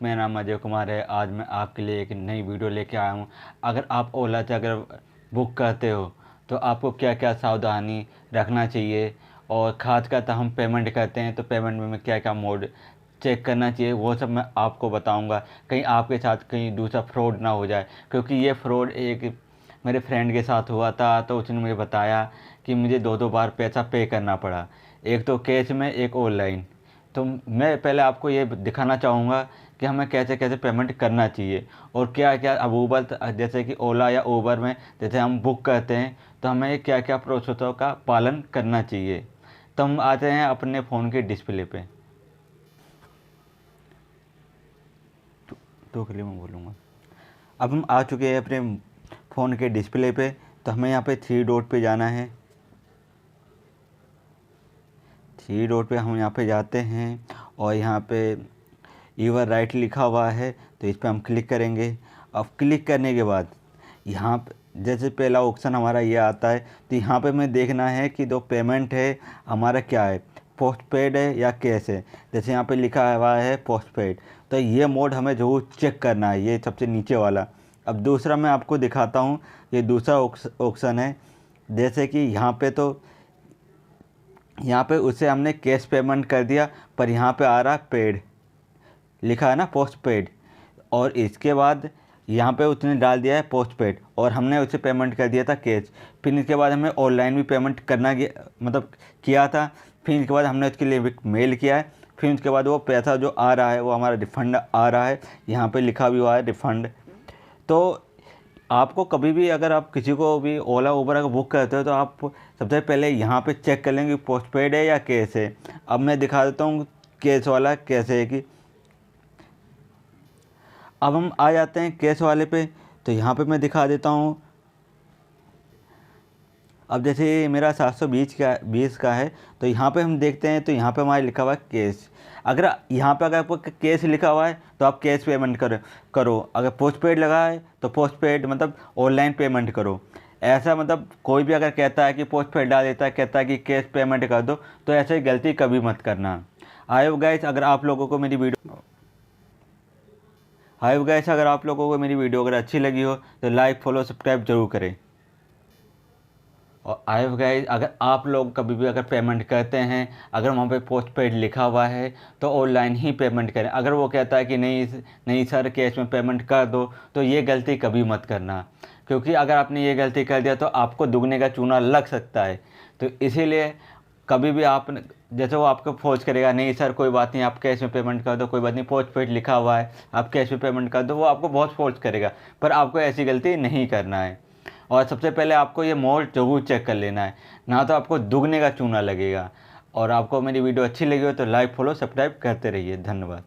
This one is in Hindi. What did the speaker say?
मेरा नाम अजय कुमार है। आज मैं आपके लिए एक नई वीडियो लेके आया हूँ। अगर आप ओला से अगर बुक करते हो तो आपको क्या क्या सावधानी रखना चाहिए, और खासकर तो हम पेमेंट करते हैं तो पेमेंट में क्या क्या मोड चेक करना चाहिए, वो सब मैं आपको बताऊंगा। कहीं आपके साथ कहीं दूसरा फ्रॉड ना हो जाए, क्योंकि ये फ्रॉड एक मेरे फ्रेंड के साथ हुआ था। तो उसने मुझे बताया कि मुझे दो दो बार पैसा पे करना पड़ा, एक तो कैश में, एक ऑनलाइन। तो मैं पहले आपको ये दिखाना चाहूँगा कि हमें कैसे कैसे पेमेंट करना चाहिए, और क्या क्या अब ऊबर जैसे कि ओला या ऊबर में जैसे हम बुक करते हैं तो हमें क्या क्या प्रोसेसों का पालन करना चाहिए। तो हम आते हैं अपने फ़ोन के डिस्प्ले पे। तो के लिए मैं बोलूँगा, अब हम आ चुके हैं अपने फ़ोन के डिस्प्ले पे। तो हमें यहाँ पे थ्री डॉट पे जाना है। थ्री डॉट पे हम यहाँ पे जाते हैं और यहाँ पे यूवर राइट लिखा हुआ है, तो इस पर हम क्लिक करेंगे। अब क्लिक करने के बाद यहाँ पे जैसे पहला ऑप्शन हमारा ये आता है, तो यहाँ पे हमें देखना है कि जो पेमेंट है हमारा क्या है, पोस्ट पेड है या कैश है। जैसे यहाँ पे लिखा हुआ है पोस्ट पेड, तो ये मोड हमें ज़रूर चेक करना है, ये सबसे नीचे वाला। अब दूसरा मैं आपको दिखाता हूँ, ये दूसरा ऑप्शन है। जैसे कि यहाँ पे तो यहाँ पे उसे हमने कैश पेमेंट कर दिया, पर यहाँ पे आ रहा है पेड, लिखा है ना पोस्ट पेड, और इसके बाद यहाँ पे उसने डाल दिया है पोस्ट पेड और हमने उसे पेमेंट कर दिया था कैश। फिर इसके बाद हमें ऑनलाइन भी पेमेंट करना मतलब किया था। फिर इसके बाद हमने उसके लिए एक मेल किया है। फिर उसके बाद वो पैसा जो आ रहा है वो हमारा रिफ़ंड आ रहा है, यहाँ पे लिखा भी हुआ है रिफ़ंड। तो आपको कभी भी अगर आप किसी को भी ओला उबर अगर बुक करते हो तो आप सबसे पहले यहाँ पे चेक कर लेंगे पोस्ट पेड है या कैश है। अब मैं दिखा देता हूँ कैश वाला कैसे है कि अब हम आ जाते हैं कैश वाले पे। तो यहाँ पे मैं दिखा देता हूँ। अब जैसे मेरा 720 का है, तो यहाँ पे हम देखते हैं तो यहाँ पे हमारे लिखा हुआ है कैश। अगर यहाँ पे अगर आपको कैश लिखा हुआ है तो आप कैश पेमेंट करो। अगर पोस्ट पेड लगा है तो पोस्ट पेड मतलब ऑनलाइन पेमेंट करो। ऐसा मतलब कोई भी अगर कहता है कि पोस्ट पेड डाल देता है, कहता है कि कैश पेमेंट कर दो, तो ऐसे गलती कभी मत करना। आई होप गाइस अगर आप लोगों को मेरी वीडियो अगर आप लोगों को मेरी वीडियो अगर अच्छी लगी हो तो लाइक, फॉलो, सब्सक्राइब जरूर करें। और आई होप गाइस अगर आप लोग कभी भी अगर पेमेंट करते हैं, अगर वहाँ पे पोस्ट पेड लिखा हुआ है तो ऑनलाइन ही पेमेंट करें। अगर वो कहता है कि नहीं सर कैश में पेमेंट कर दो, तो ये गलती कभी मत करना, क्योंकि अगर आपने ये गलती कर दिया तो आपको दुगने का चूना लग सकता है। तो इसीलिए कभी भी आप जैसे वो आपको फोर्स करेगा, नहीं सर कोई बात नहीं आप कैश में पेमेंट कर दो, कोई बात नहीं पोस्ट पेड लिखा हुआ है आप कैश में पेमेंट कर दो, वो आपको बहुत फोर्स करेगा। पर आपको ऐसी गलती नहीं करना है। और सबसे पहले आपको ये मोड ज़रूर चेक कर लेना है, ना तो आपको दुगने का चूना लगेगा। और आपको मेरी वीडियो अच्छी लगी हो तो लाइक, फॉलो, सब्सक्राइब करते रहिए। धन्यवाद।